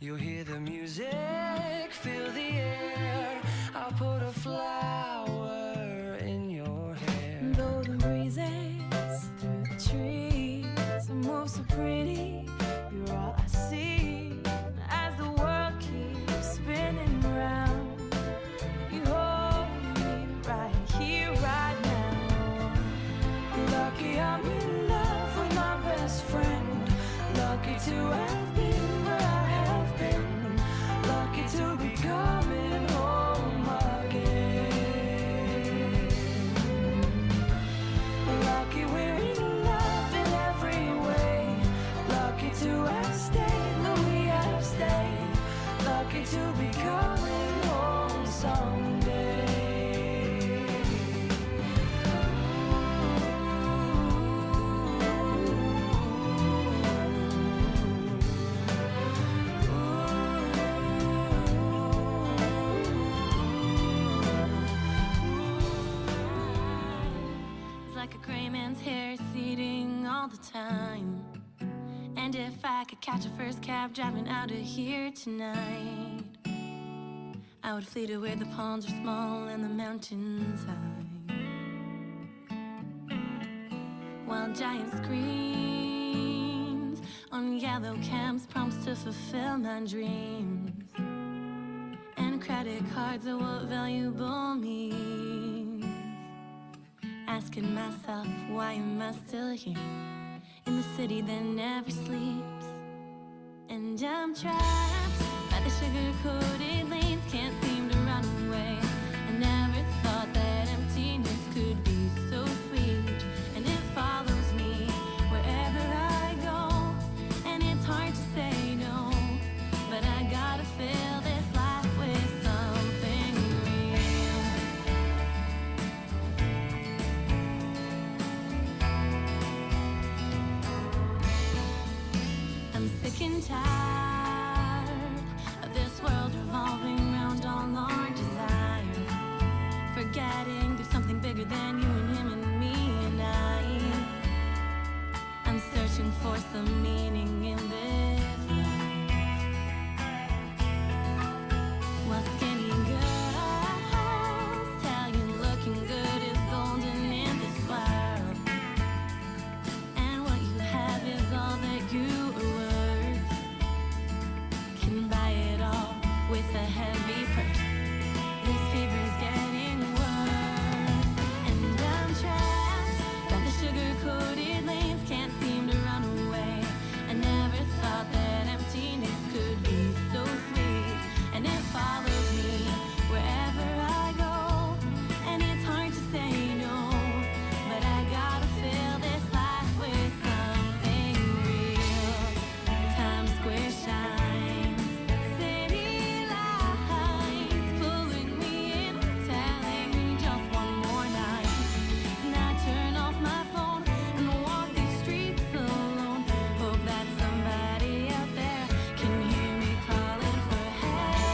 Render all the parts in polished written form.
You'll hear the music, feel the air. I'll put a flower in your hair. Though the breezes through the trees move so pretty, you're all I see as the world keeps spinning round. You hold me right here, right now. Lucky I'm in love with my best friend. Lucky to have been where I have been. Lucky to be coming home again. Lucky we're in love in every way. Lucky to have stayed when we have stayed. Lucky to be coming home someday. It's like a gray man's hair receding all the time. And if I could catch a first cab driving out of here tonight, I would flee to where the ponds are small and the mountains high, while giant screens on yellow cabs promise to fulfill my dreams, and credit cards are what valuable means. Asking myself, why am I still here in the city that never sleeps? And I'm trapped by the sugar-coated lanes, can't seem to run away. I never thought that emptiness could be so sweet, and it follows me wherever I go. And it's hard to say no, but I gotta fill this life with something real. I'm sick and tired of this world revolving around all our desires, forgetting there's something bigger than you and him and me and I'm searching for some meaning in this life, while skinny girls tell you looking good is golden in this world, and what you have is all that you are worth. Can buy it all with a heavy purse. This fever's getting worse, and I'm trapped by the sugar-coated lanes, can't seem to run away. I never thought that emptiness could be so sweet, and it follows me wherever I go. And it's hard to say no, but I gotta fill this life with something real. Times Square shines, city lights pulling me in, telling me just one more night. And I turn off my phone and walk these streets alone. Hope that somebody out there can hear me calling for help.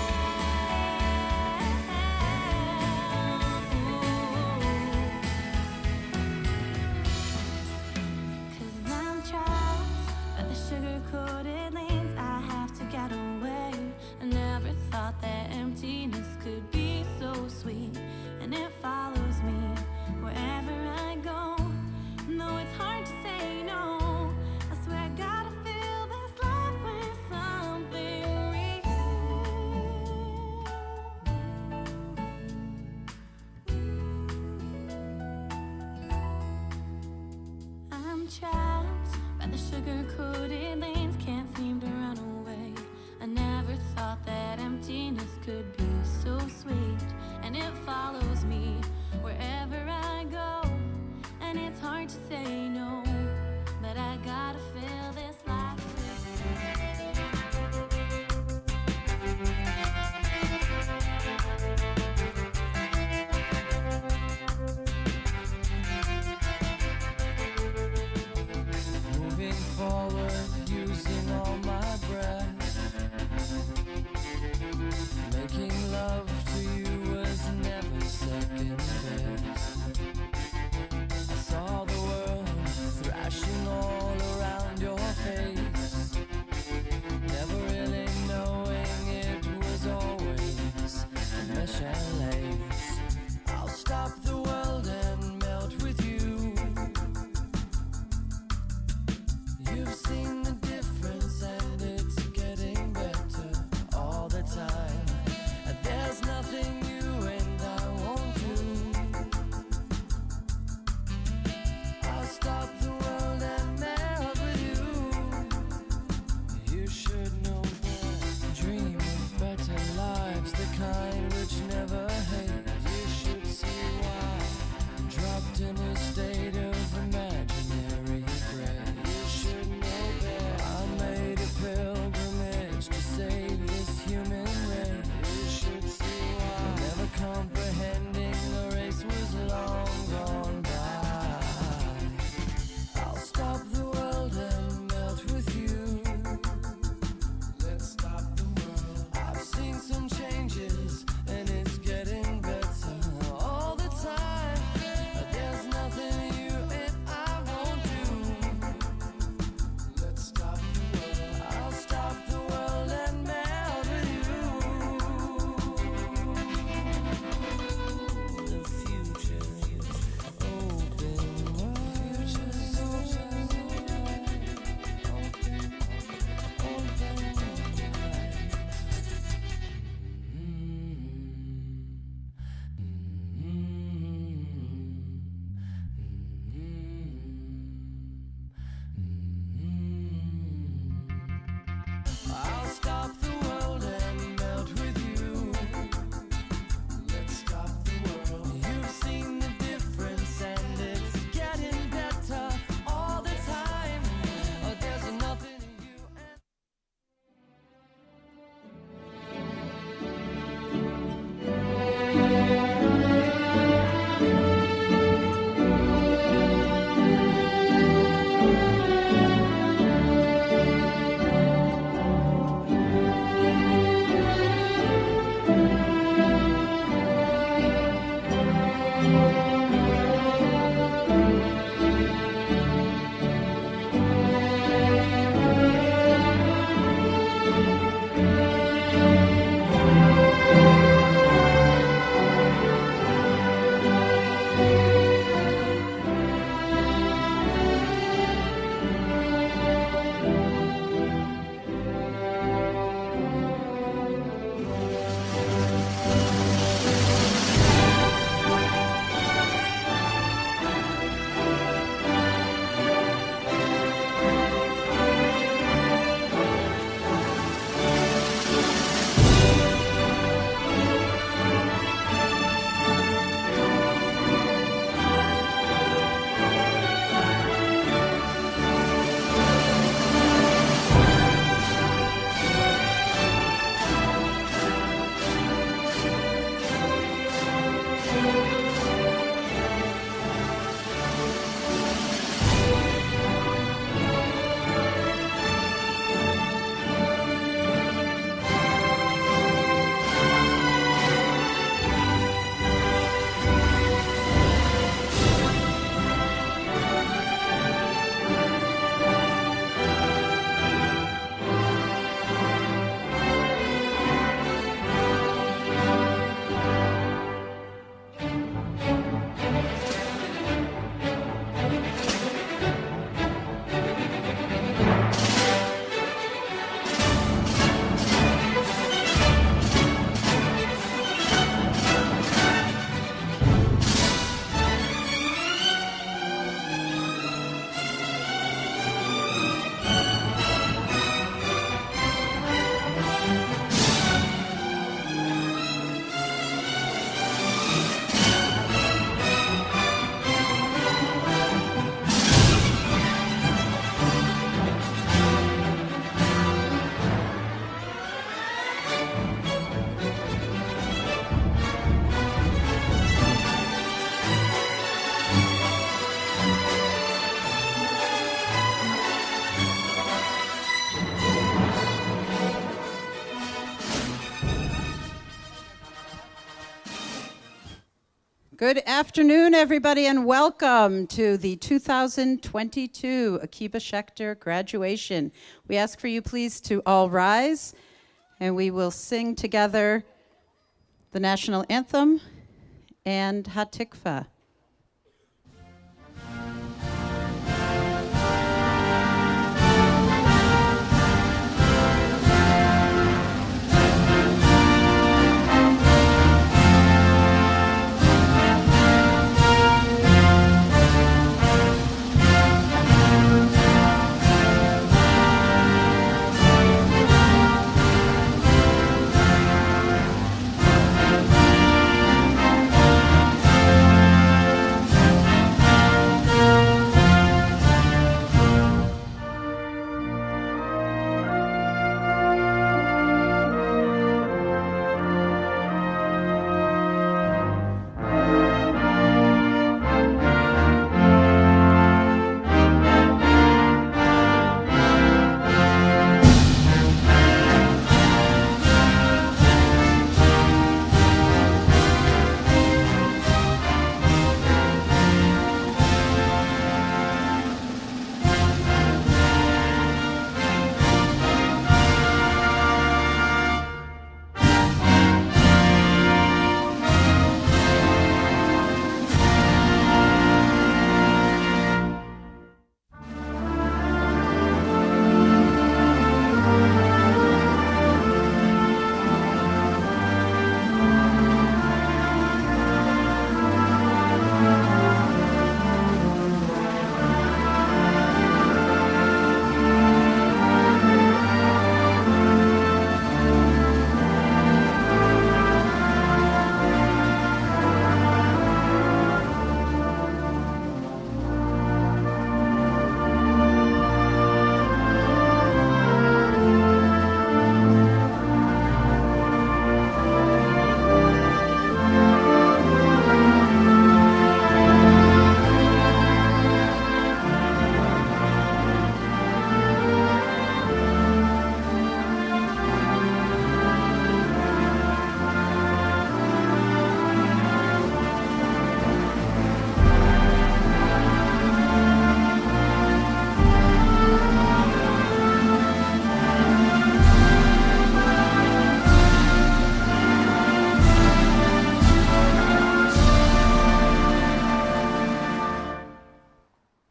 'Cause I'm trapped by the sugar-coated lanes. I have to get away. I never thought that emptiness could be so sweet, and it follows me wherever I go. No, it's hard to say no. I swear I gotta fill this life with something real. I'm trapped by the sugar-coated lanes, can't seem to run away. I never thought that emptiness could be so sweet, and it follows me wherever I go. And it's hard to say no, but I gotta fill this life with Moving forward, using all my Good afternoon, everybody, and welcome to the 2022 Akiba Schechter graduation. We ask for you please to all rise, and we will sing together the national anthem and Hatikva.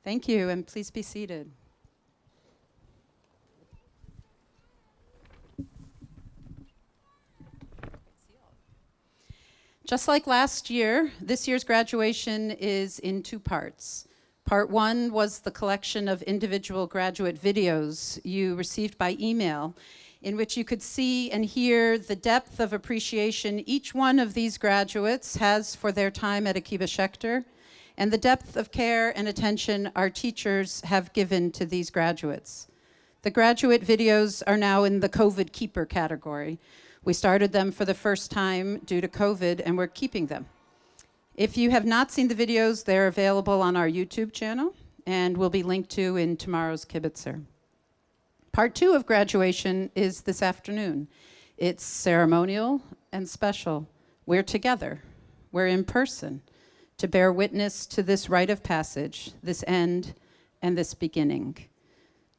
Thank you, and please be seated. Just like last year, this year's graduation is in two parts. Part one was the collection of individual graduate videos you received by email, in which you could see and hear the depth of appreciation each one of these graduates has for their time at Akiba Schechter, and the depth of care and attention our teachers have given to these graduates. The graduate videos are now in the COVID Keeper category. We started them for the first time due to COVID, and we're keeping them. If you have not seen the videos, they're available on our YouTube channel and will be linked to in tomorrow's Kibitzer. Part two of graduation is this afternoon. It's ceremonial and special. We're together. We're in person to bear witness to this rite of passage, this end, and this beginning.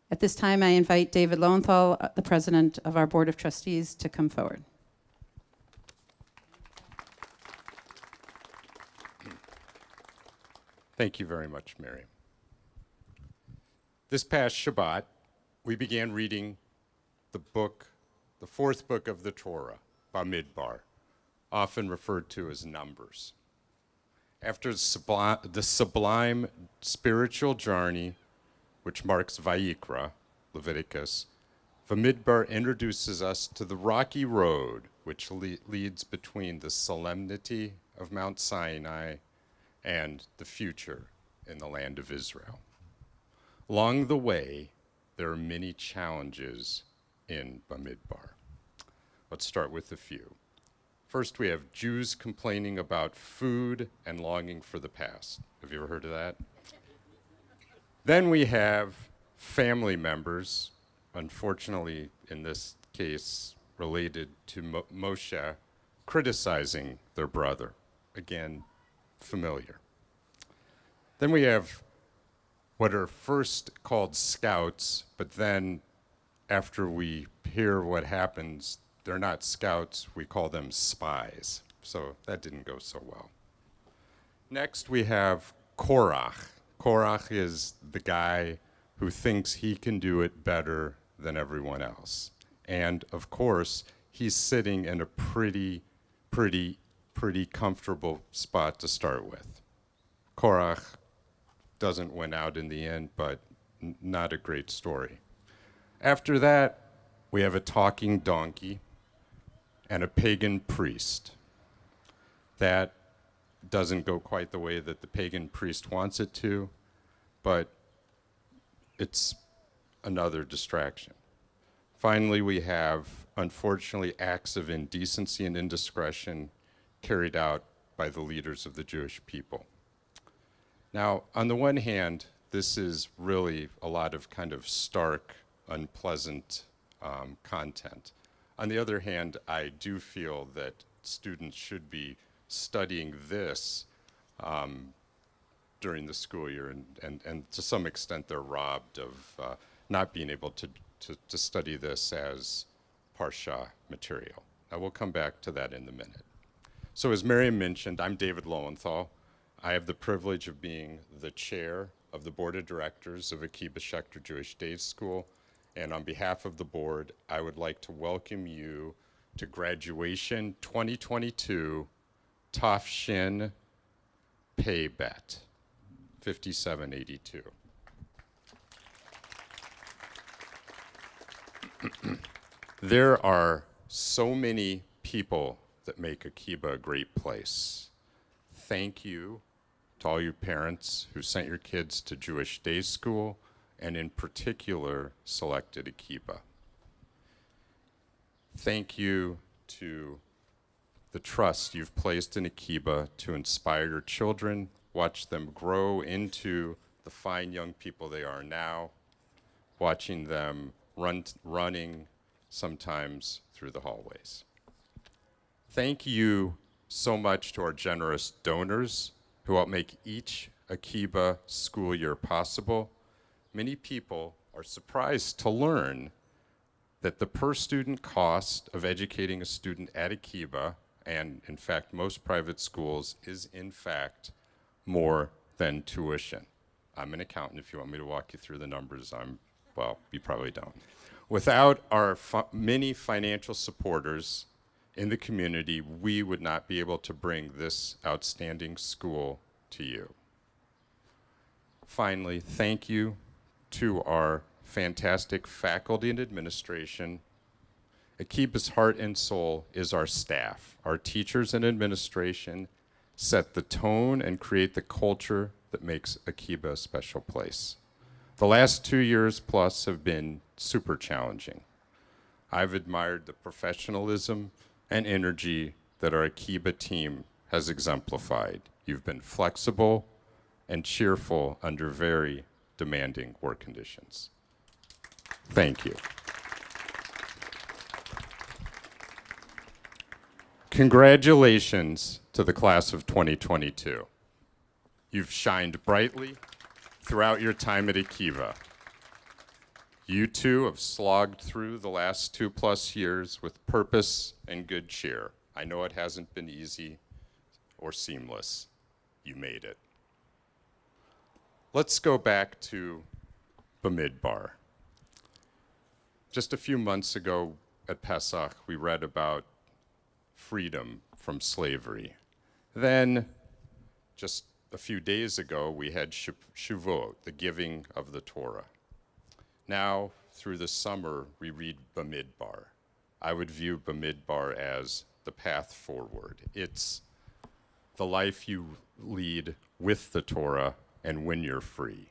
At this time, I invite David Lowenthal, the president of our Board of Trustees, to come forward. Thank you very much, Mary. This past Shabbat, we began reading the fourth book of the Torah, Bamidbar, often referred to as Numbers. After the sublime spiritual journey, which marks Vayikra, Leviticus, Bamidbar introduces us to the rocky road which leads between the solemnity of Mount Sinai and the future in the land of Israel. Along the way, there are many challenges in Bamidbar. Let's start with a few. First, we have Jews complaining about food and longing for the past. Have you ever heard of that? Then we have family members, unfortunately in this case related to Moshe, criticizing their brother. Again, familiar. Then we have what are first called scouts, but then after we hear what happens, they're not scouts, we call them spies. So that didn't go so well. Next we have Korach. Korach is the guy who thinks he can do it better than everyone else. And of course, he's sitting in a pretty comfortable spot to start with. Korach doesn't win out in the end, but not a great story. After that, we have a talking donkey and a pagan priest. That doesn't go quite the way that the pagan priest wants it to, but it's another distraction. Finally, we have, unfortunately, acts of indecency and indiscretion carried out by the leaders of the Jewish people. Now, on the one hand, this is really a lot of kind of stark, unpleasant content. On the other hand, I do feel that students should be studying this during the school year, and to some extent they're robbed of not being able to study this as Parsha material. Now we'll come back to that in a minute. So as Miriam mentioned, I'm David Lowenthal. I have the privilege of being the chair of the board of directors of Akiba Schechter Jewish Day School. And on behalf of the board, I would like to welcome you to graduation 2022 Tafshin Pei Bet 5782. There are so many people that make Akiba a great place. Thank you to all your parents who sent your kids to Jewish Day School and in particular selected Akiba. Thank you to the trust you've placed in Akiba to inspire your children, watch them grow into the fine young people they are now, watching them running sometimes through the hallways. Thank you so much to our generous donors who help make each Akiba school year possible. Many people are surprised to learn that the per student cost of educating a student at Akiba, and in fact most private schools, is in fact more than tuition. I'm an accountant. If you want me to walk you through the numbers, well, you probably don't. Without our many financial supporters in the community, we would not be able to bring this outstanding school to you. Finally, thank you to our fantastic faculty and administration. Akiba's heart and soul is our staff. Our teachers and administration set the tone and create the culture that makes Akiba a special place. The last 2 years plus have been super challenging. I've admired the professionalism and energy that our Akiba team has exemplified. You've been flexible and cheerful under very demanding work conditions. Thank you. Congratulations to the class of 2022. You've shined brightly throughout your time at Akiba. You too have slogged through the last 2+ years with purpose and good cheer. I know it hasn't been easy or seamless. You made it. Let's go back to Bamidbar. Just a few months ago at Pesach, we read about freedom from slavery. Then, just a few days ago, we had Shavuot, the giving of the Torah. Now, through the summer, we read Bamidbar. I would view Bamidbar as the path forward. It's the life you lead with the Torah and when you're free.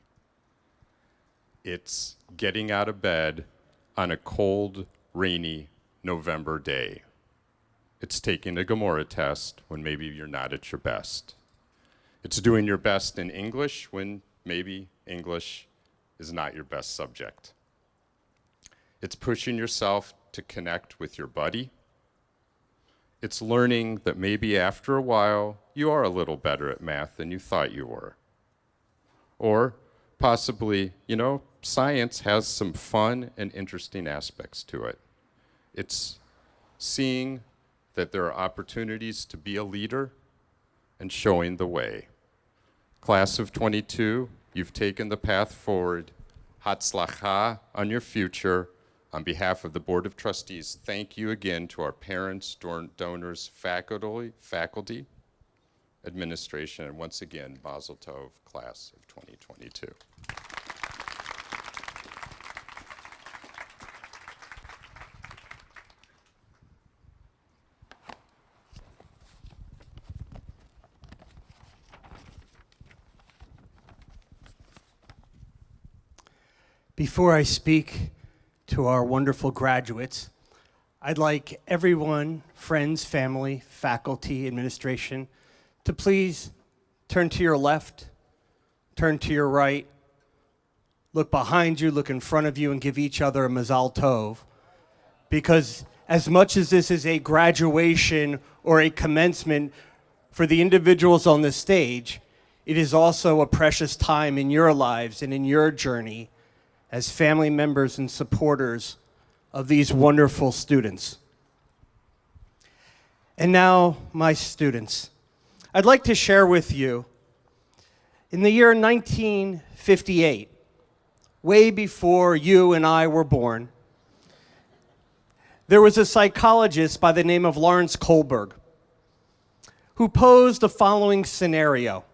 It's getting out of bed on a cold, rainy November day. It's taking a Gemara test when maybe you're not at your best. It's doing your best in English when maybe English is not your best subject. It's pushing yourself to connect with your buddy. It's learning that maybe after a while, you are a little better at math than you thought you were. Or possibly, science has some fun and interesting aspects to it. It's seeing that there are opportunities to be a leader and showing the way. Class of 22, you've taken the path forward. Hatzlacha on your future. On behalf of the Board of Trustees, thank you again to our parents, donors, faculty, administration, and once again, Mazel Tov, class of 2022. Before I speak to our wonderful graduates, I'd like everyone, friends, family, faculty, administration, to please turn to your left, turn to your right, look behind you, look in front of you, and give each other a Mazal Tov. Because as much as this is a graduation or a commencement for the individuals on the stage, it is also a precious time in your lives and in your journey as family members and supporters of these wonderful students. And now, my students, I'd like to share with you, in the year 1958, way before you and I were born, there was a psychologist by the name of Lawrence Kohlberg who posed the following scenario.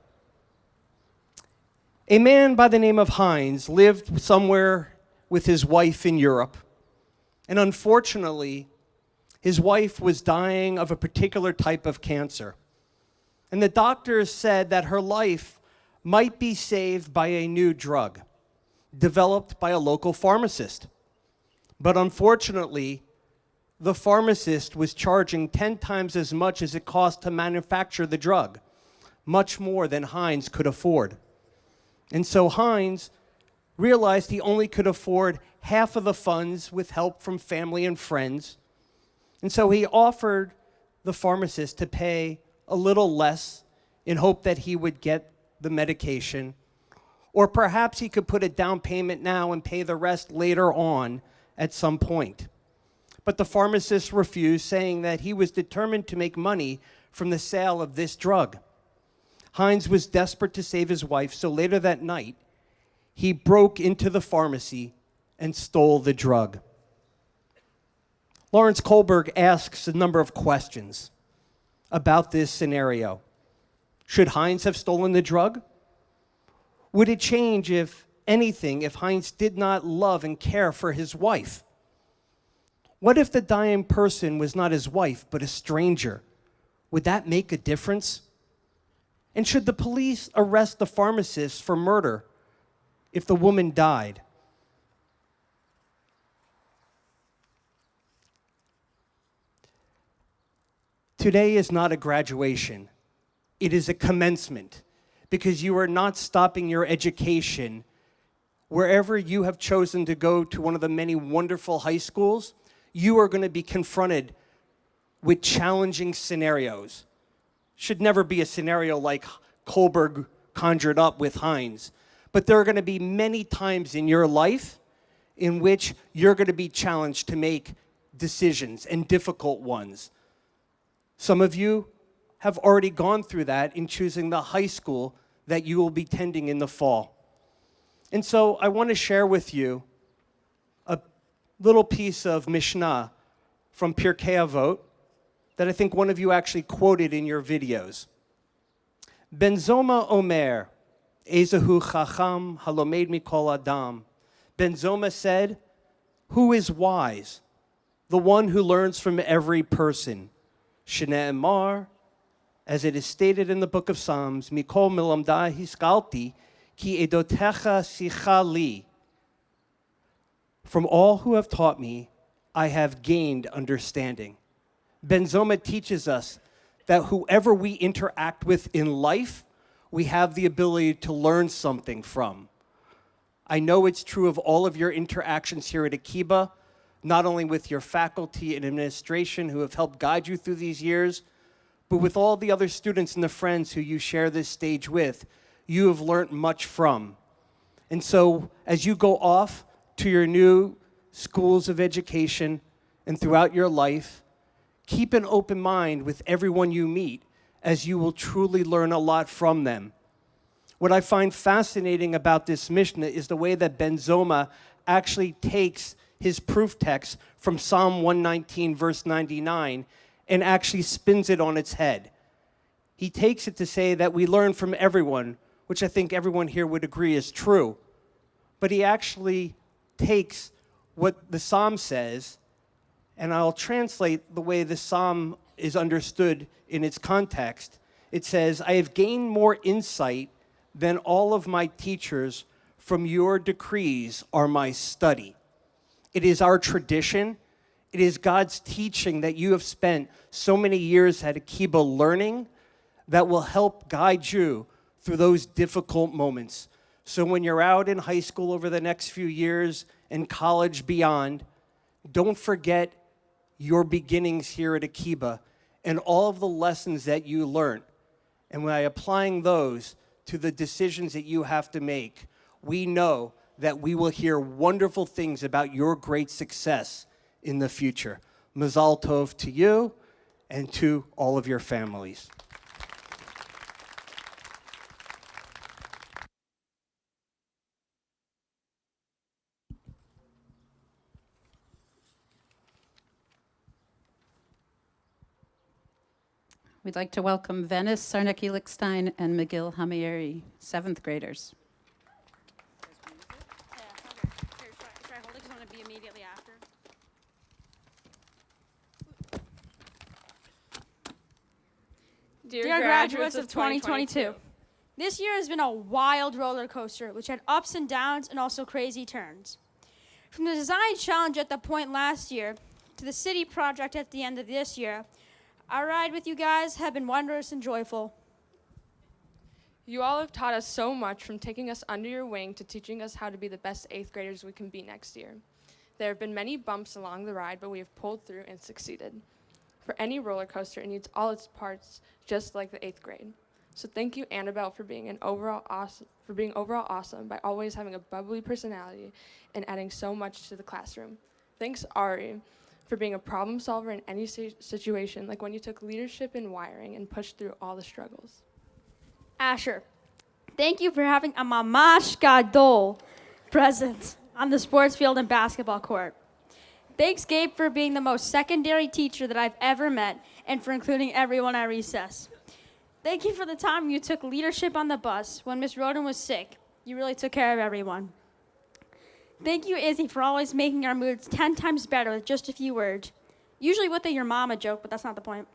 A man by the name of Heinz lived somewhere with his wife in Europe, and unfortunately, his wife was dying of a particular type of cancer. And the doctors said that her life might be saved by a new drug developed by a local pharmacist. But unfortunately, the pharmacist was charging 10 times as much as it cost to manufacture the drug, much more than Heinz could afford. And so Heinz realized he only could afford half of the funds with help from family and friends. And so he offered the pharmacist to pay a little less in hope that he would get the medication. Or perhaps he could put a down payment now and pay the rest later on at some point. But the pharmacist refused, saying that he was determined to make money from the sale of this drug. Heinz was desperate to save his wife, so later that night, he broke into the pharmacy and stole the drug. Lawrence Kohlberg asks a number of questions about this scenario. Should Heinz have stolen the drug? Would it change, if anything, if Heinz did not love and care for his wife? What if the dying person was not his wife, but a stranger? Would that make a difference? And should the police arrest the pharmacist for murder if the woman died? Today is not a graduation. It is a commencement, because you are not stopping your education. Wherever you have chosen to go to one of the many wonderful high schools, you are going to be confronted with challenging scenarios. Should never be a scenario like Kohlberg conjured up with Heinz. But there are going to be many times in your life in which you're going to be challenged to make decisions, and difficult ones. Some of you have already gone through that in choosing the high school that you will be attending in the fall. And so I want to share with you a little piece of Mishnah from Pirkei Avot that I think one of you actually quoted in your videos. Ben Zoma Omer, Ezehu Chacham Halomed Mikol Adam. Ben Zoma said, who is wise? The one who learns from every person. Shne'emar, as it is stated in the book of Psalms, Mikol Milamda Hiskalti, Ki Edotecha Sichali. From all who have taught me, I have gained understanding. Ben Zoma teaches us that whoever we interact with in life, we have the ability to learn something from. I know it's true of all of your interactions here at Akiba, not only with your faculty and administration who have helped guide you through these years, but with all the other students and the friends who you share this stage with, you have learned much from. And so as you go off to your new schools of education and throughout your life, keep an open mind with everyone you meet, as you will truly learn a lot from them. What I find fascinating about this Mishnah is the way that Ben Zoma actually takes his proof text from Psalm 119, verse 99, and actually spins it on its head. He takes it to say that we learn from everyone, which I think everyone here would agree is true. But he actually takes what the Psalm says, and I'll translate the way the Psalm is understood in its context. It says, I have gained more insight than all of my teachers. From your decrees are my study. It is our tradition. It is God's teaching that you have spent so many years at Akiba learning that will help guide you through those difficult moments. So when you're out in high school over the next few years and college beyond, don't forget your beginnings here at Akiba and all of the lessons that you learned. And by applying those to the decisions that you have to make, we know that we will hear wonderful things about your great success in the future. Mazal Tov to you and to all of your families. We'd like to welcome Venice Sarnek-Elickstein and McGill Hamieri, 7th graders. Should I hold it because I'm going to be immediately after? Dear graduates of 2022, this year has been a wild roller coaster, which had ups and downs and also crazy turns. From the design challenge at the point last year to the city project at the end of this year, our ride with you guys have been wondrous and joyful. You all have taught us so much, from taking us under your wing to teaching us how to be the best 8th graders we can be next year. There have been many bumps along the ride, but we have pulled through and succeeded. For any roller coaster, it needs all its parts, just like the 8th grade. So thank you, Annabelle, for being overall awesome by always having a bubbly personality and adding so much to the classroom. Thanks, Ari, for being a problem solver in any situation, like when you took leadership in wiring and pushed through all the struggles. Asher, thank you for having a mamash gadol present on the sports field and basketball court. Thanks, Gabe, for being the most secondary teacher that I've ever met and for including everyone at recess. Thank you for the time you took leadership on the bus when Miss Roden was sick. You really took care of everyone. Thank you, Izzy, for always making our moods 10 times better with just a few words. Usually with a your mama joke, but that's not the point.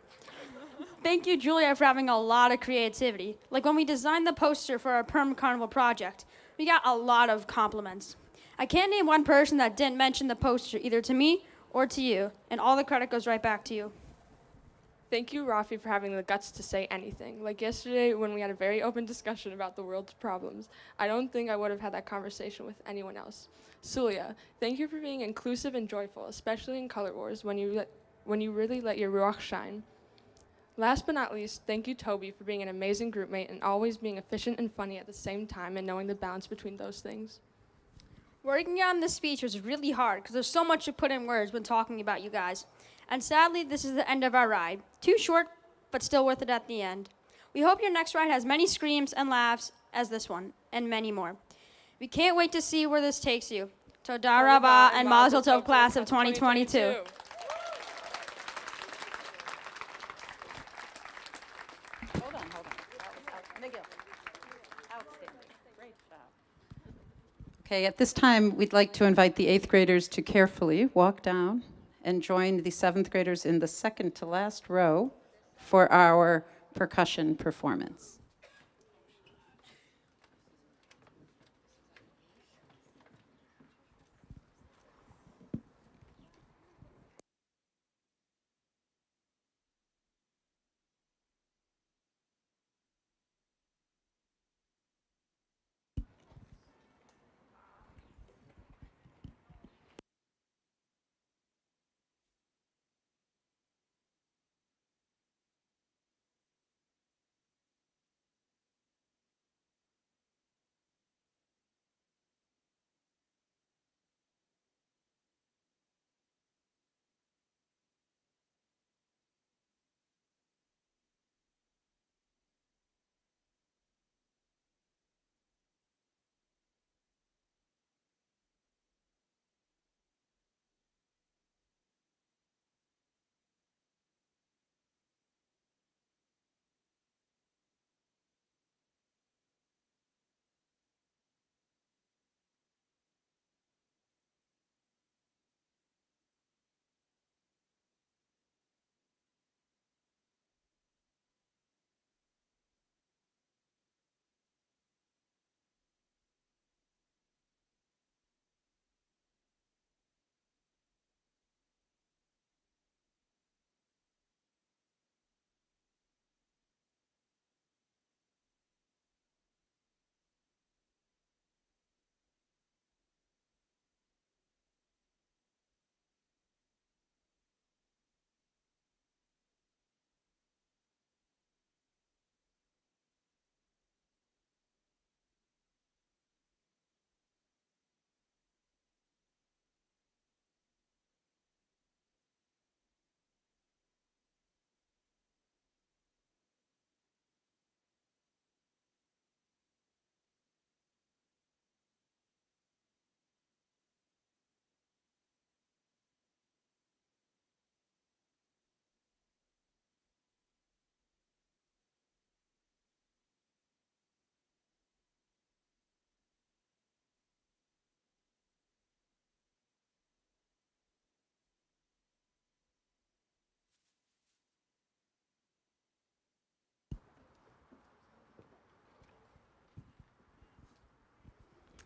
Thank you, Julia, for having a lot of creativity. Like when we designed the poster for our Perm Carnival project, we got a lot of compliments. I can't name one person that didn't mention the poster either to me or to you, and all the credit goes right back to you. Thank you, Rafi, for having the guts to say anything. Like yesterday when we had a very open discussion about the world's problems, I don't think I would have had that conversation with anyone else. Sulia, thank you for being inclusive and joyful, especially in Color Wars when you really let your ruach shine. Last but not least, thank you, Toby, for being an amazing group mate and always being efficient and funny at the same time and knowing the balance between those things. Working on this speech was really hard because there's so much to put in words when talking about you guys. And sadly, this is the end of our ride. Too short, but still worth it at the end. We hope your next ride has many screams and laughs as this one, and many more. We can't wait to see where this takes you. Toda Rabah and Mazel Tov, class of 2022. Hold on. McGill. Outstanding. Great job. Okay, at this time, we'd like to invite the 8th graders to carefully walk down and join the 7th graders in the second to last row for our percussion performance.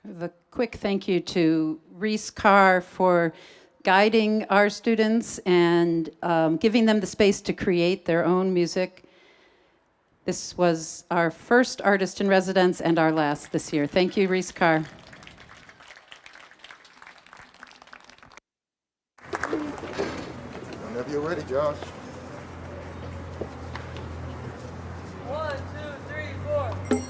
The quick thank you to Reese Carr for guiding our students and giving them the space to create their own music. This was our first artist in residence and our last this year. Thank you, Reese Carr. Whenever you're ready, Josh. 1, 2, 3, 4.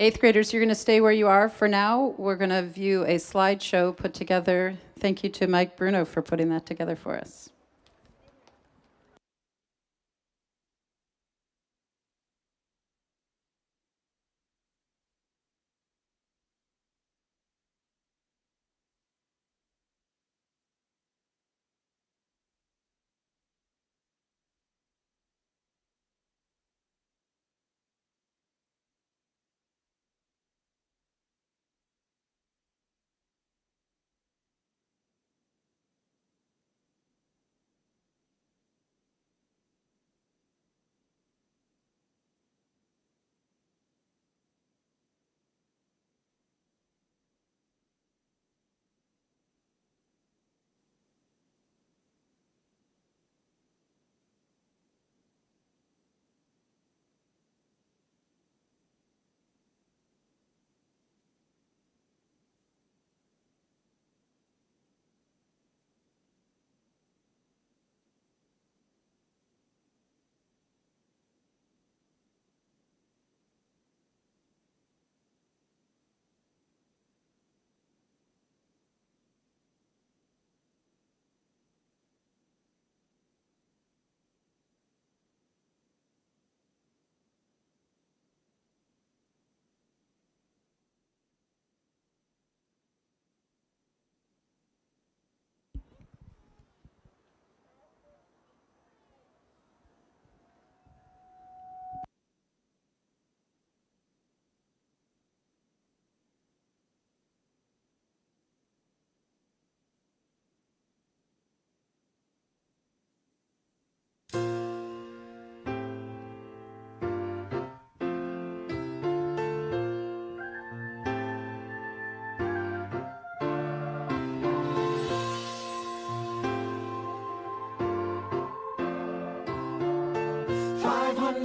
Eighth graders, you're going to stay where you are for now. We're going to view a slideshow put together. Thank you to Mike Bruno for putting that together for us.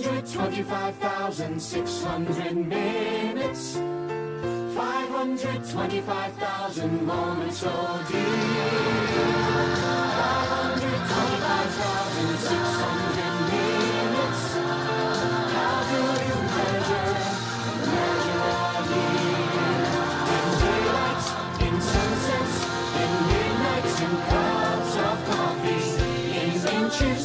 525,600 minutes, 525,000 moments, oh dear. 525,600 minutes. How do you measure a year? In daylights, in sunsets, in midnights, in cups of coffee, in inches,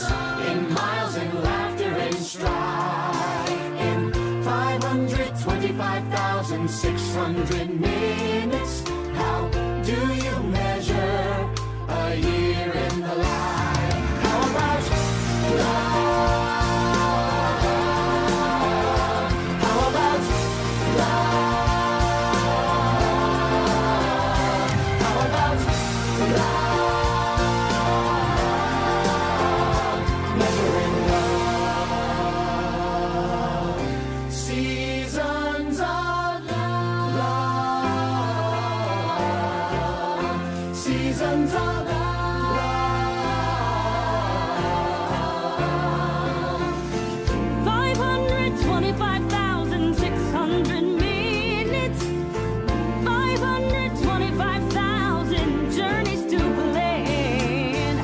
in miles, in laughter, in strife, in 525,600 minutes. How do you measure a year in the life? How about love? How about love? How about love? Measuring love. Seasons of love. Seasons of love. 525,600 minutes, 525,000 journeys to plan,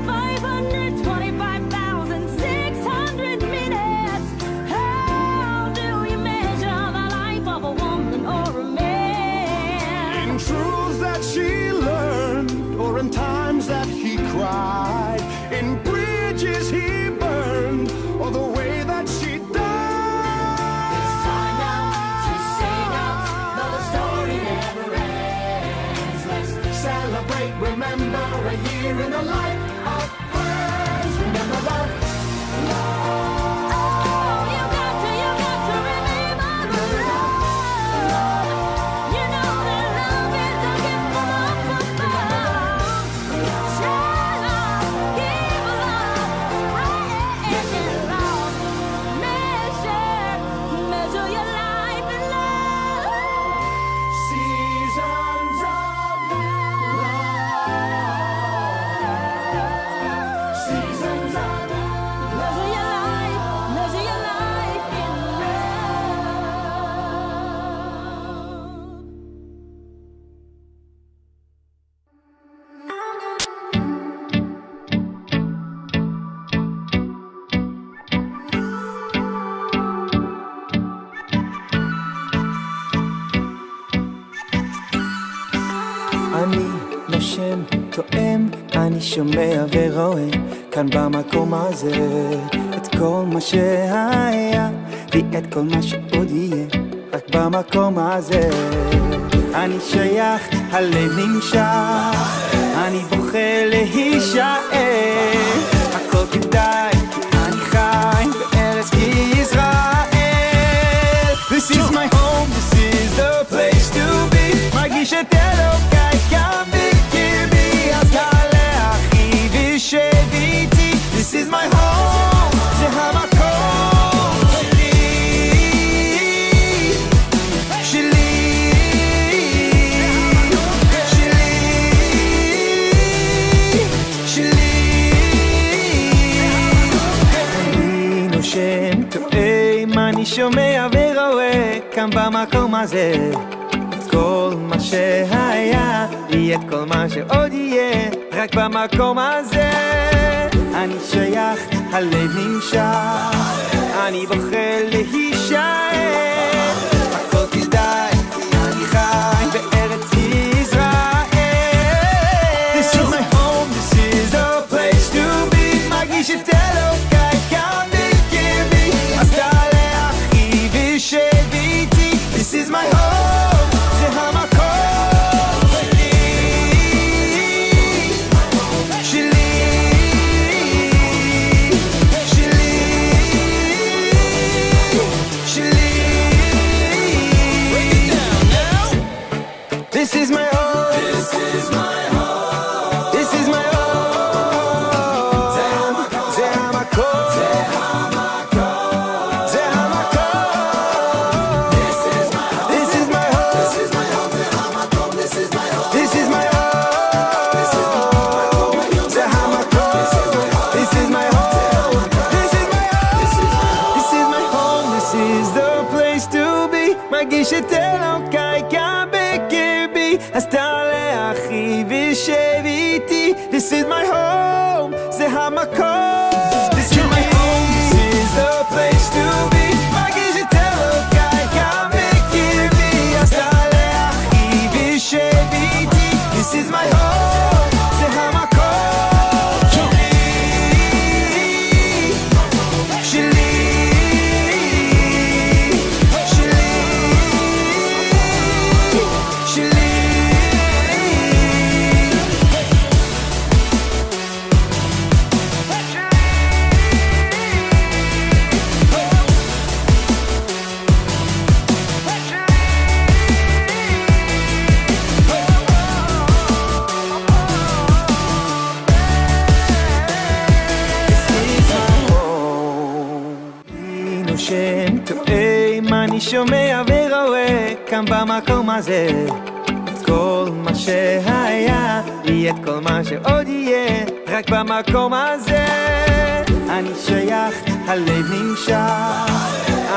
525,600 minutes. How do you measure the life of a woman or a man? In truths that she learned, or in times that he cried, in bridges he burned, or the way that she died. It's time now to sing out, though the story never ends. Let's celebrate, remember a year in the life of friends. Remember love, love. Oh, you got to remember the love. You know that love is a gift from up above. Share love, give love, spread love. Measure your life in love. Seasons of love. Seasons of Measure your life in אני נושם, טועם, אני שומע ורואה כאן במקום הזה את כל מה שהיה ואת כל מה שעוד יהיה רק במקום הזה. אני שייך, הלב נמשך, אני בוחר להישאר, הכל כדאי, כי אני חי בארץ ישראל. This is my home, this is the place to be. מרגיש את אלוקיי כאן בקרבי, אז תעלה אחי ושב איתי. This is my home, זה המקום שלי, שלי, שלי, שלי. אני נושם, טועם, אני שומע ורואה כאן במקום הזה את כל מה שהיה יהיה את כל מה שעוד יהיה רק במקום הזה. אני שייך, הלב נמשך, אני בוחר להישאר, הכל כדאי, כי אני חי בארץ ישראל. This is my home, this is the place to be. מרגיש את אלוקיי כאן בקרבי, אז תעלה אחי ושב איתי. This is my home, זה המקום שלי, שלי, שלי, שלי. This is my home, this is my home, this is my home. זה המקום, זה המקום, זה המקום, זה המקום. This is my home, this is my home, this is my home, זה המקום. This is my home, this is my home, this is my home, זה המקום. This is my home, this is my home, this is my home, this is my home, this is תעלה אחי ושב איתי This is my home, זה המקום This is my home, this is the place to be מרגיש את אלוקיי כאן בקרבי אז תעלה אחי ושב איתי This is my home, זה המקום שלי שלי נושם תואם אני שומע ורואה כאן במקום הזה את כל מה שהיה יהיה את כל מה שעוד יהיה רק במקום הזה אני שייך, הלב נמשך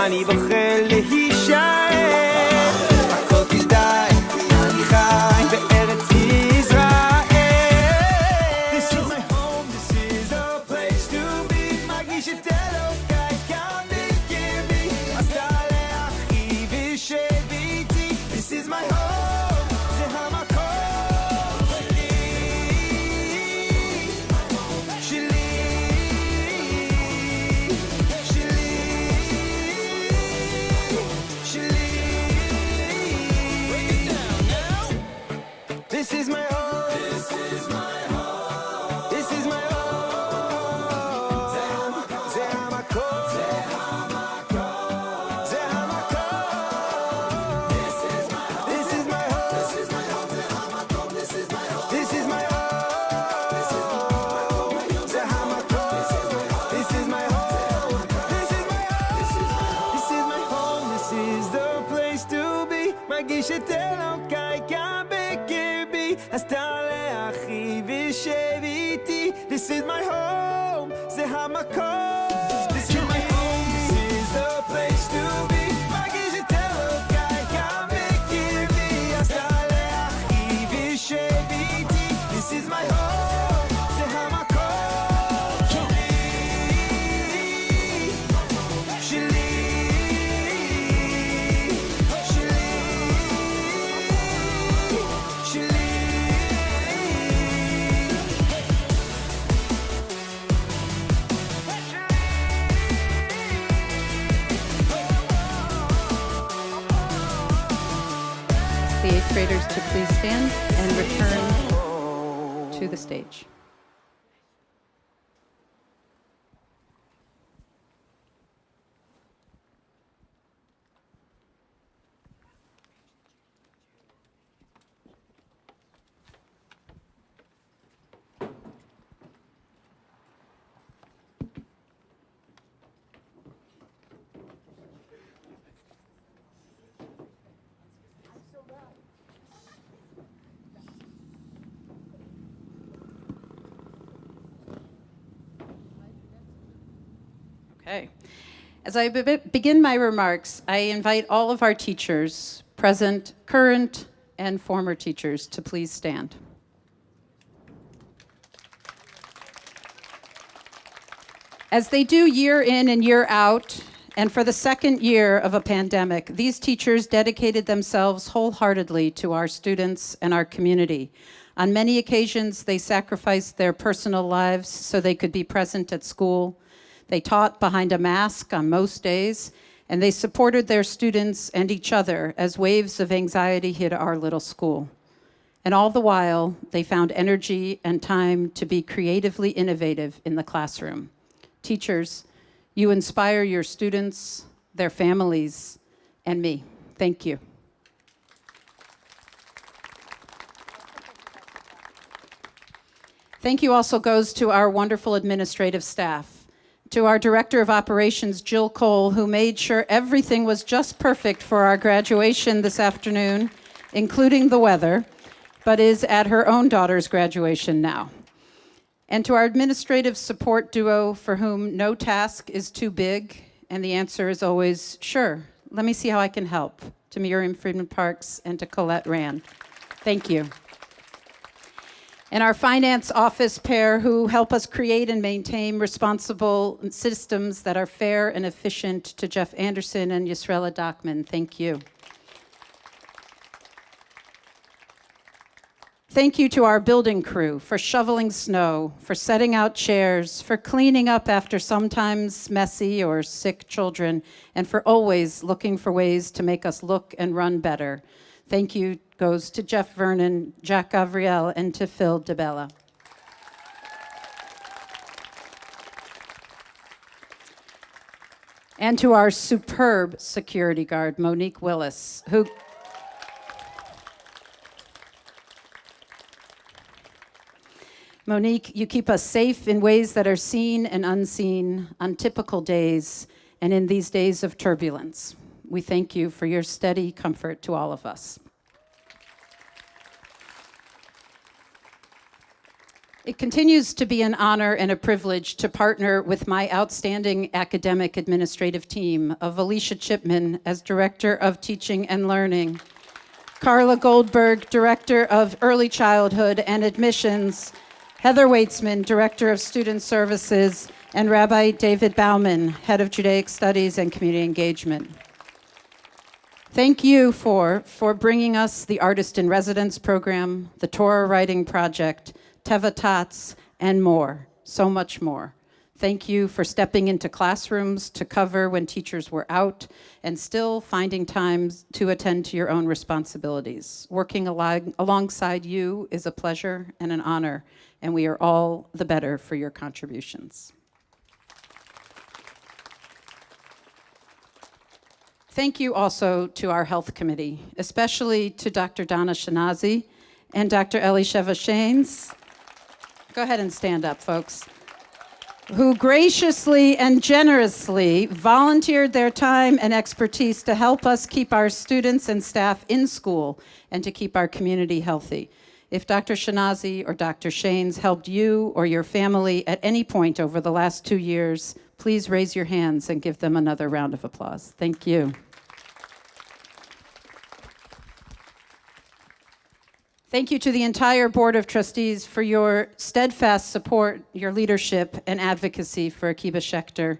אני בוחר להישאר הכל כדאי, אני חי בארץ ישראל This is my home, this is the place to be מרגיש את אלוקיי כאן בקרבי אז תעלה אחי ושב איתי This is my home, זה המקום שלי שלי שלי This is my home This is my home This is my home זה המקום זה המקום זה המקום This is my home This is my home This is my home זה המקום This is my home This is my home This is my home זה המקום This is my home This is my home This is my home This is the place to be מרגיש את אלוקיי כאן בקרבי אז תעלה אחי ושב איתי This is my home זה המקום This is my home This is the place to be מרגיש את אלוקיי כאן בקרבי אז תעלה אחי ושב איתי This is my home זה המקום שלי שלי שלי The eighth graders to please stand and return to the stage. Okay. As I begin my remarks, I invite all of our teachers, present, current, and former teachers, to please stand. As they do year in and year out, and for the second year of a pandemic, these teachers dedicated themselves wholeheartedly to our students and our community. On many occasions, they sacrificed their personal lives so they could be present at school. They taught behind a mask on most days, and they supported their students and each other as waves of anxiety hit our little school. And all the while, they found energy and time to be creatively innovative in the classroom. Teachers, you inspire your students, their families, and me. Thank you. Thank you also goes to our wonderful administrative staff, to our Director of Operations, Jill Cole, who made sure everything was just perfect for our graduation this afternoon, including the weather, but is at her own daughter's graduation now. And to our administrative support duo, for whom no task is too big, and the answer is always, sure, let me see how I can help, to Miriam Friedman Parks and to Colette Rand. Thank you. and our finance office pair who help us create and maintain responsible systems that are fair and efficient, to Jeff Anderson and Yisrela Dockman. Thank you. Thank you to our building crew for shoveling snow, for setting out chairs, for cleaning up after sometimes messy or sick children, and for always looking for ways to make us look and run better. Thank you goes to Jeff Vernon, Jack Gavriel, and to Phil DeBella. And to our superb security guard, Monique Willis, who Monique, you keep us safe in ways that are seen and unseen on typical days and in these days of turbulence. We thank you for your steady comfort to all of us. It continues to be an honor and a privilege to partner with my outstanding academic administrative team of Alicia Chipman as Director of Teaching and Learning, Carla Goldberg, Director of Early Childhood and Admissions, Heather Weitzman, Director of Student Services, and Rabbi David Bauman, Head of Judaic Studies and Community Engagement. Thank you for bringing us the Artist in Residence program, the Torah Writing Project, Teva Tots, and more, so much more. Thank you for stepping into classrooms to cover when teachers were out and still finding time to attend to your own responsibilities. Working alongside you is a pleasure and an honor, and we are all the better for your contributions. Thank you also to our health committee, especially to Dr. Donna Shanazi and Dr. Elisheva Shames. Go ahead and stand up, folks. Who graciously and generously volunteered their time and expertise to help us keep our students and staff in school and to keep our community healthy. If Dr. Shanazi or Dr. Shanes helped you or your family at any point over the last 2 years, please raise your hands and give them another round of applause. Thank you. Thank you to the entire Board of Trustees for your steadfast support, your leadership, and advocacy for Akiba Schechter.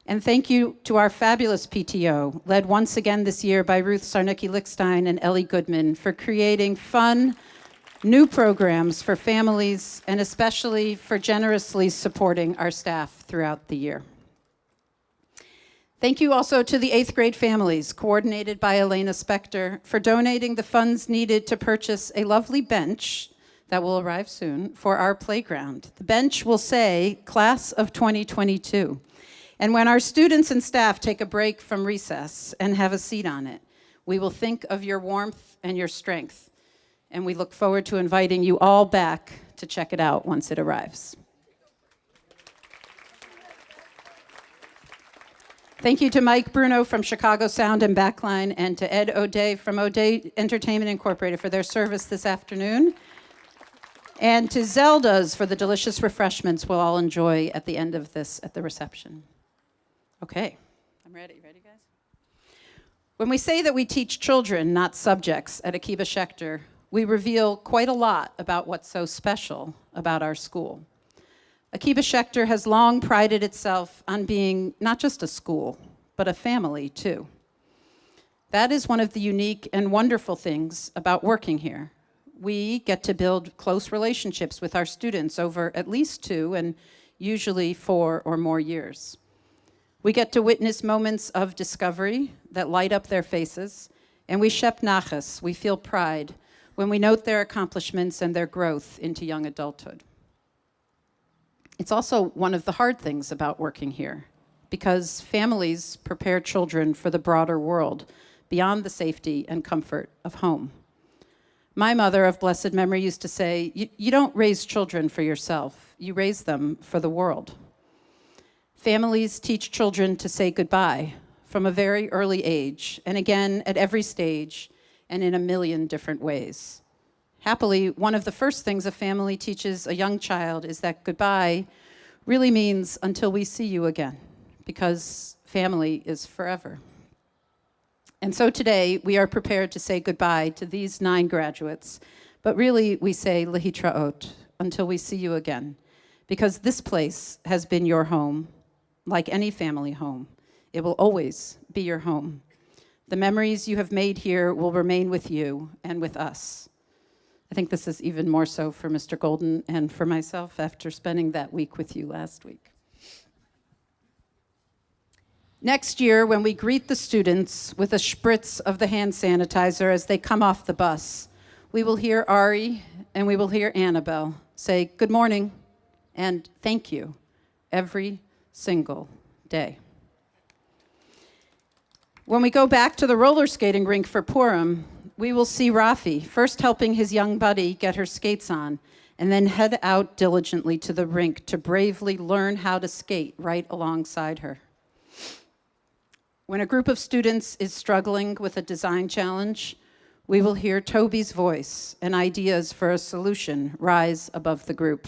And thank you to our fabulous PTO, led once again this year by Ruth Sarnicki-Lickstein and Ellie Goodman, for creating fun, new programs for families, and especially for generously supporting our staff throughout the year. Thank you also to the 8th grade families, coordinated by Elena Spector, for donating the funds needed to purchase a lovely bench that will arrive soon for our playground. The bench will say, Class of 2022. And when our students and staff take a break from recess and have a seat on it, we will think of your warmth and your strength. And we look forward to inviting you all back to check it out once it arrives. Thank you to Mike Bruno from Chicago Sound and Backline, and to Ed O'Day from O'Day Entertainment Incorporated for their service this afternoon, and to Zelda's for the delicious refreshments we'll all enjoy at the end of this at the reception. Okay, I'm ready. Ready, guys? When we say that we teach children, not subjects, at Akiba Schechter, we reveal quite a lot about what's so special about our school. Akiba Schechter has long prided itself on being not just a school, but a family too. That is one of the unique and wonderful things about working here. We get to build close relationships with our students over at least 2 and usually 4 or more years. We get to witness moments of discovery that light up their faces, and we shep nachas, we feel pride, when we note their accomplishments and their growth into young adulthood. It's also one of the hard things about working here, because families prepare children for the broader world beyond the safety and comfort of home. My mother of blessed memory used to say, you don't raise children for yourself, you raise them for the world. Families teach children to say goodbye from a very early age, and again at every stage, and in a million different ways. Happily, one of the first things a family teaches a young child is that goodbye really means until we see you again, because family is forever. And so today, we are prepared to say goodbye to these 9 graduates But really, we say Lehitraot, until we see you again, because this place has been your home, like any family home. It will always be your home. The memories you have made here will remain with you and with us. I think this is even more so for Mr. Golden and for myself after spending that week with you last week. Next year, when we greet the students with a spritz of the hand sanitizer as they come off the bus, we will hear Ari and we will hear Annabelle say good morning and thank you every single day. When we go back to the roller skating rink for Purim, we will see Rafi first helping his young buddy get her skates on, and then head out diligently to the rink to bravely learn how to skate right alongside her. When a group of students is struggling with a design challenge, we will hear Toby's voice and ideas for a solution rise above the group.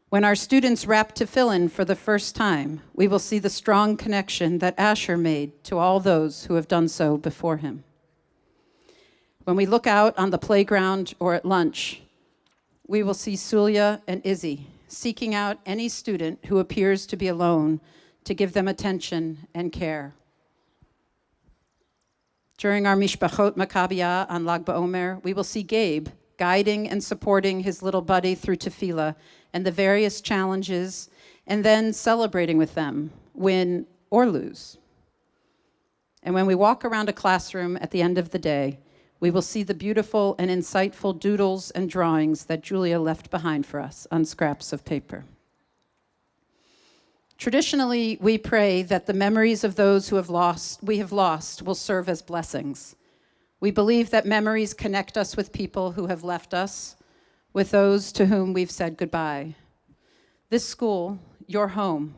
When our students wrap tefillin for the first time, we will see the strong connection that Asher made to all those who have done so before him. When we look out on the playground or at lunch, we will see Sulia and Izzy seeking out any student who appears to be alone to give them attention and care. During our Mishpachot Maccabiyah on Lag BaOmer, we will see Gabe guiding and supporting his little buddy through tefillah and the various challenges, and then celebrating with them, win or lose. And when we walk around a classroom at the end of the day, we will see the beautiful and insightful doodles and drawings that Julia left behind for us on scraps of paper. Traditionally, we pray that the memories of those who we have lost will serve as blessings. We believe that memories connect us with people who have left us, with those to whom we've said goodbye. This school, your home,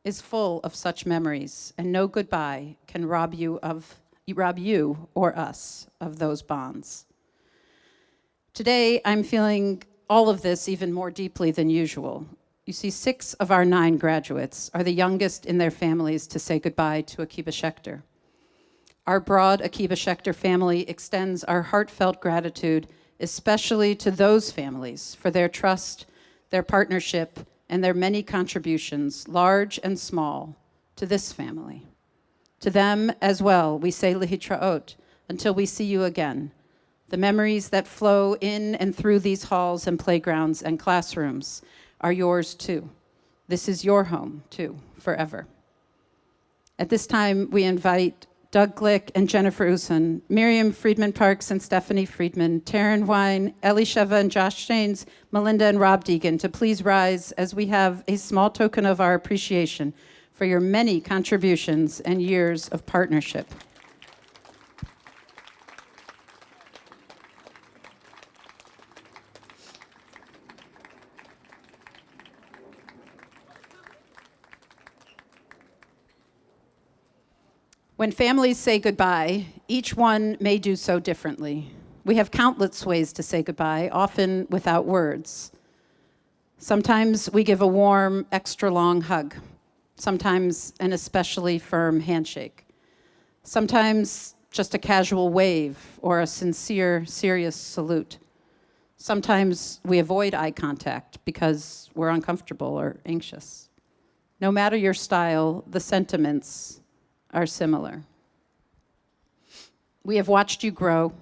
is full of such memories, and no goodbye can rob you or us of those bonds. Today, I'm feeling all of this even more deeply than usual. You see, 6 of our 9 graduates are the youngest in their families to say goodbye to Akiba Schechter. Our broad Akiba Schechter family extends our heartfelt gratitude, especially to those families, for their trust, their partnership, and their many contributions, large and small, to this family. To them as well, we say Lehitraot, until we see you again. The memories that flow in and through these halls and playgrounds and classrooms are yours too. This is your home too, forever. At this time, we invite Doug Glick and Jennifer Usen, Miriam Friedman Parks and Stephanie Friedman, Taryn Wine, Ellie Sheva and Josh Shanes, Melinda and Rob Deegan to please rise as we have a small token of our appreciation for your many contributions and years of partnership. When families say goodbye, each one may do so differently. We have countless ways to say goodbye, often without words. Sometimes we give a warm, extra long hug. Sometimes an especially firm handshake. Sometimes just a casual wave or a sincere, serious salute. Sometimes we avoid eye contact because we're uncomfortable or anxious. No matter your style, the sentiments are similar. We have watched you grow.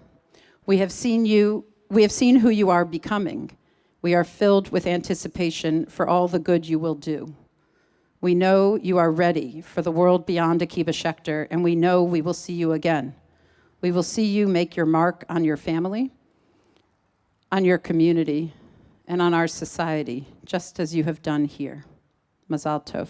We have seen who you are becoming. We are filled with anticipation for all the good you will do. We know you are ready for the world beyond Akiba Schechter, and we know we will see you again. We will see you make your mark on your family, on your community, and on our society, just as you have done here. Mazal Tov.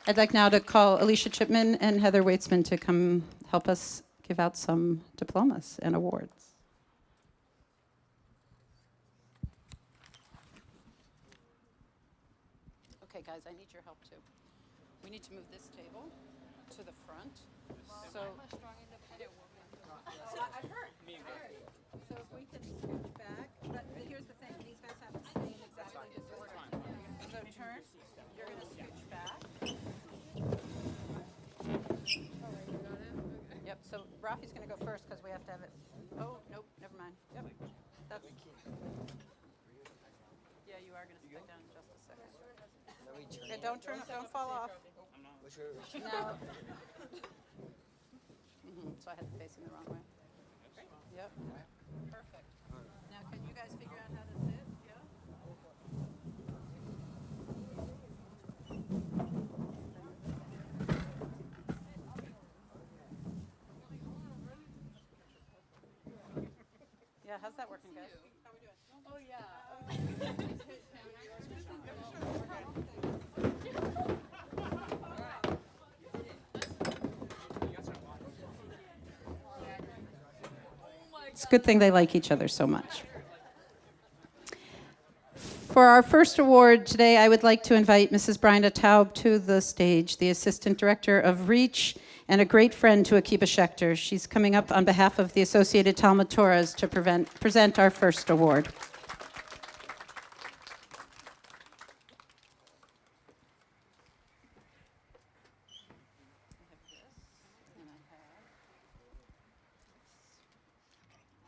I'd like now to call Alicia Chipman and Heather Weitzman to come help us give out some diplomas and awards. Okay, guys, I need your help too. We need to move this table to the front. So I've heard. So if we can scooch back, but here's the thing, these guys have to stay in exactly this order. So turn, you're gonna scooch back. Yep, So Rafi's going to go first because we have to have it. Oh, nope, never mind. Yep. That's, yeah, you are going to sit down in just a second. Yeah, don't fall off. No. So I had to face him the wrong way. Yep. Perfect. Now, can you guys figure out how to sit? Yeah. Yeah, how's that working, guys? How are we doing? Oh, yeah. It's a good thing they like each other so much. For our first award today, I would like to invite Mrs. Bryna Taub to the stage, the Assistant Director of REACH and a great friend to Akiba Schechter. She's coming up on behalf of the Associated Talmud Torahs to present our first award.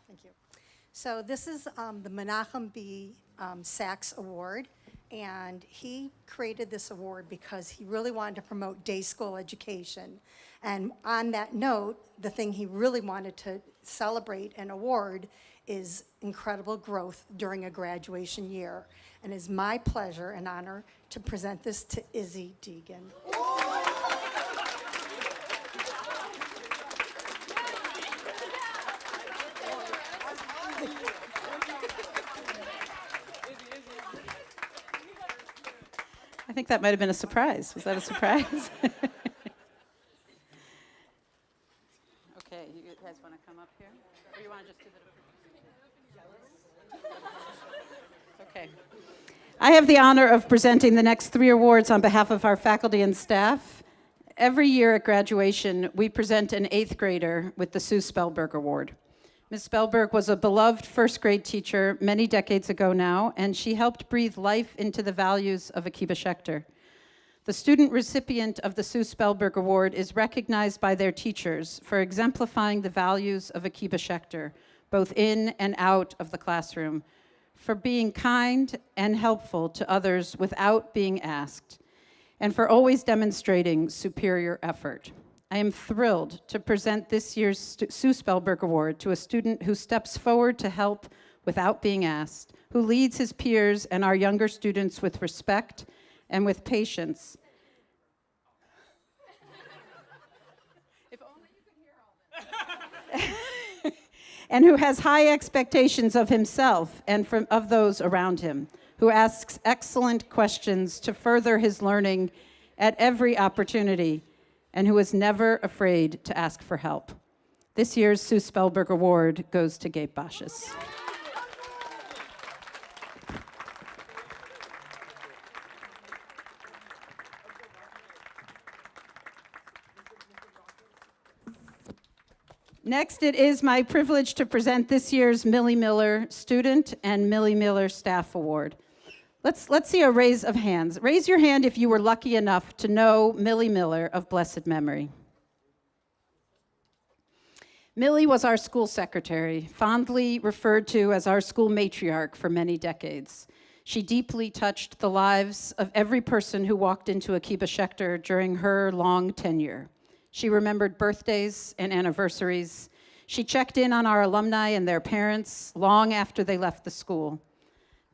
Thank you. So this is the Menachem B. Sachs Award, and he created this award because he really wanted to promote day school education. And on that note, the thing he really wanted to celebrate and award is incredible growth during a graduation year. And it's my pleasure and honor to present this to Izzy Deegan. I think that might have been a surprise. Was that a surprise? Okay, you guys want to come up here? Or you want to just do the... Okay. I have the honor of presenting the next 3 awards on behalf of our faculty and staff. Every year at graduation, we present an 8th grader with the Sue Spellberg Award. Ms. Spellberg was a beloved first grade teacher many decades ago now, and she helped breathe life into the values of Akiba Schechter. The student recipient of the Sue Spellberg Award is recognized by their teachers for exemplifying the values of Akiba Schechter, both in and out of the classroom, for being kind and helpful to others without being asked, and for always demonstrating superior effort. I am thrilled to present this year's Sue Spellberg Award to a student who steps forward to help without being asked, who leads his peers and our younger students with respect and with patience. If only you could hear all this. And who has high expectations of himself and of those around him, who asks excellent questions to further his learning at every opportunity, and who is never afraid to ask for help. This year's Sue Spellberg Award goes to Gabe Bashis. Next, it is my privilege to present this year's Millie Miller Student and Millie Miller Staff Award. Let's see a raise of hands. Raise your hand if you were lucky enough to know Millie Miller of blessed memory. Millie was our school secretary, fondly referred to as our school matriarch for many decades. She deeply touched the lives of every person who walked into Akiba Schechter during her long tenure. She remembered birthdays and anniversaries. She checked in on our alumni and their parents long after they left the school.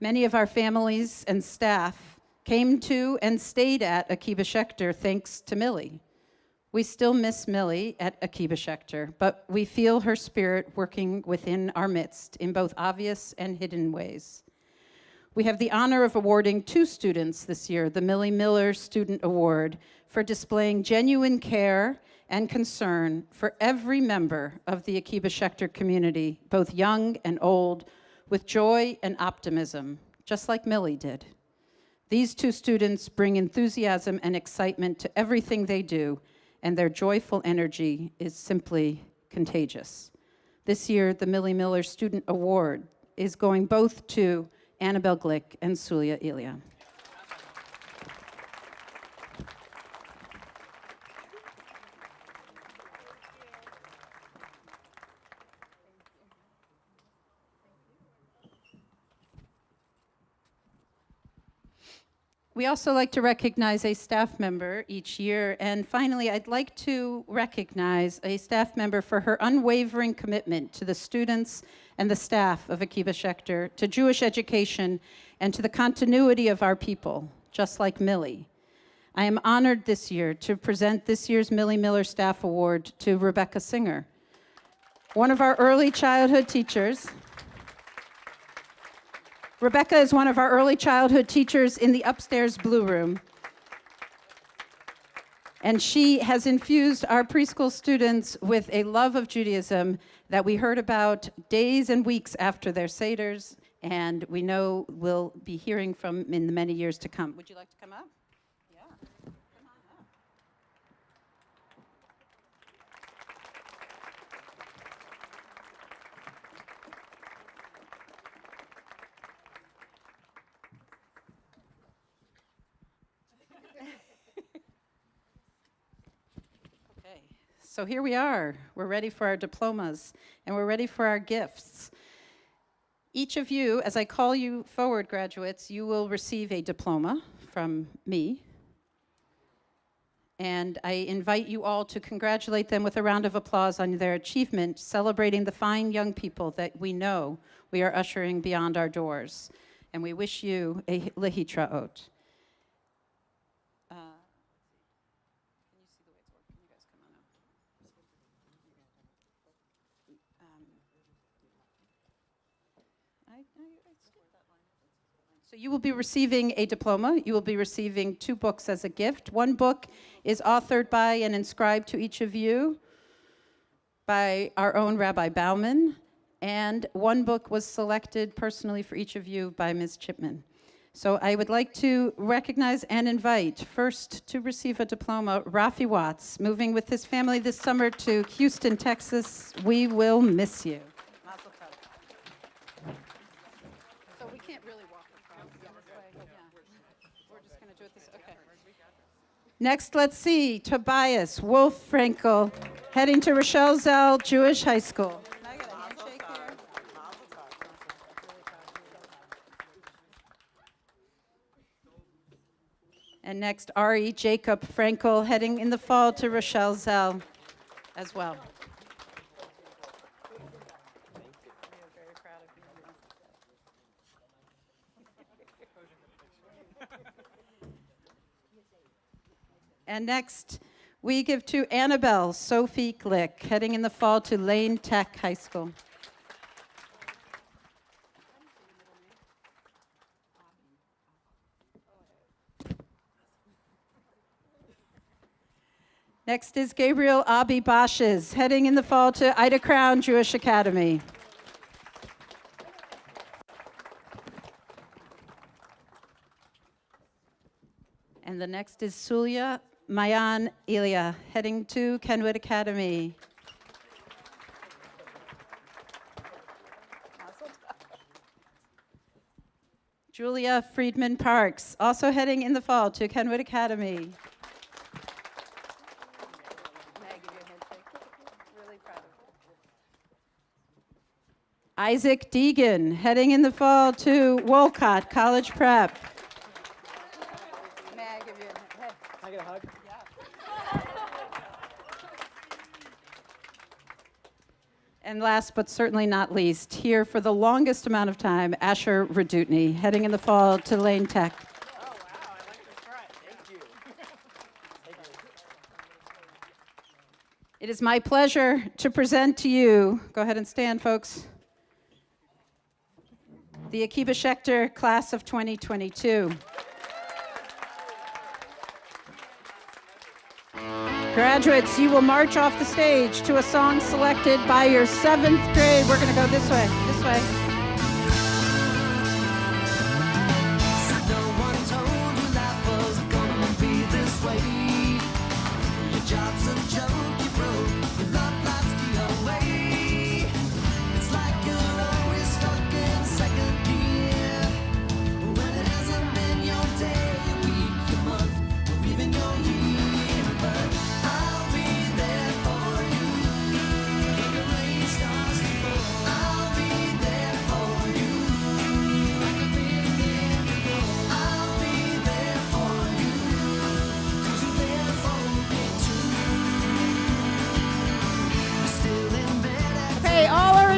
Many of our families and staff came to and stayed at Akiba Schechter thanks to Millie. We still miss Millie at Akiba Schechter, but we feel her spirit working within our midst in both obvious and hidden ways. We have the honor of awarding 2 students this year the Millie Miller Student Award for displaying genuine care and concern for every member of the Akiba Schechter community, both young and old, with joy and optimism, just like Millie did. These 2 students bring enthusiasm and excitement to everything they do, and their joyful energy is simply contagious. This year, the Millie Miller Student Award is going both to Annabelle Glick and Sulia Ilya. We also like to recognize a staff member each year. And finally, I'd like to recognize a staff member for her unwavering commitment to the students and the staff of Akiba Schechter, to Jewish education, and to the continuity of our people, just like Millie. I am honored this year to present this year's Millie Miller Staff Award to Rebecca Singer, one of our early childhood teachers. Rebecca is one of our early childhood teachers in the upstairs Blue Room. And she has infused our preschool students with a love of Judaism that we heard about days and weeks after their Seders, and we know we'll be hearing from in the many years to come. Would you like to come up? Yeah, come on up. Okay, so here we are. We're ready for our diplomas, and we're ready for our gifts. Each of you, as I call you forward, graduates, you will receive a diploma from me. And I invite you all to congratulate them with a round of applause on their achievement, celebrating the fine young people that we know we are ushering beyond our doors. And we wish you a lehitraot. So you will be receiving a diploma. You will be receiving 2 books as a gift. One book is authored by and inscribed to each of you by our own Rabbi Bauman, and one book was selected personally for each of you by Ms. Chipman. So I would like to recognize and invite first to receive a diploma, Rafi Watts, moving with his family this summer to Houston, Texas. We will miss you. Mazel tov. So we can't really walk across the other way. Yeah. We're just going to do it this way. Okay. Next, let's see, Tobias Wolf Frankel, heading to Rochelle Zell Jewish High School. Can I get a handshake here? And next, Ari Jacob Frankel, heading in the fall to Rochelle Zell as well. And next, we give to Annabelle Sophie Glick, heading in the fall to Lane Tech High School. Next is Gabriel Abi Bashes, heading in the fall to Ida Crown Jewish Academy. And the next is Sulia Mayan Ilya, heading to Kenwood Academy. Julia Friedman Parks, also heading in the fall to Kenwood Academy. Isaac Deegan, heading in the fall to Wolcott College Prep. May I give you a hug? Can I get a hug? Yeah. And last but certainly not least, here for the longest amount of time, Asher Radutny, heading in the fall to Lane Tech. Oh, wow, I like this front. Thank you. Thank you. It is my pleasure to present to you, go ahead and stand, folks, the Akiba Schechter Class of 2022. Graduates, you will march off the stage to a song selected by your 7th grade. We're going to go this way, this way. No one told you life was gonna be this way. Your job's a joke, you broke. Your love life's the away. It's like you're always stuck in second gear. When it hasn't been your day, your week, your month, or even your year. But I'll be there for you. When the rain starts to fall, I'll be there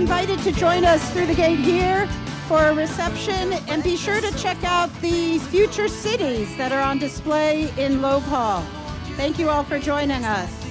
invited to join us through the gate here for a reception, and be sure to check out the future cities that are on display in Loeb Hall. Thank you all for joining us.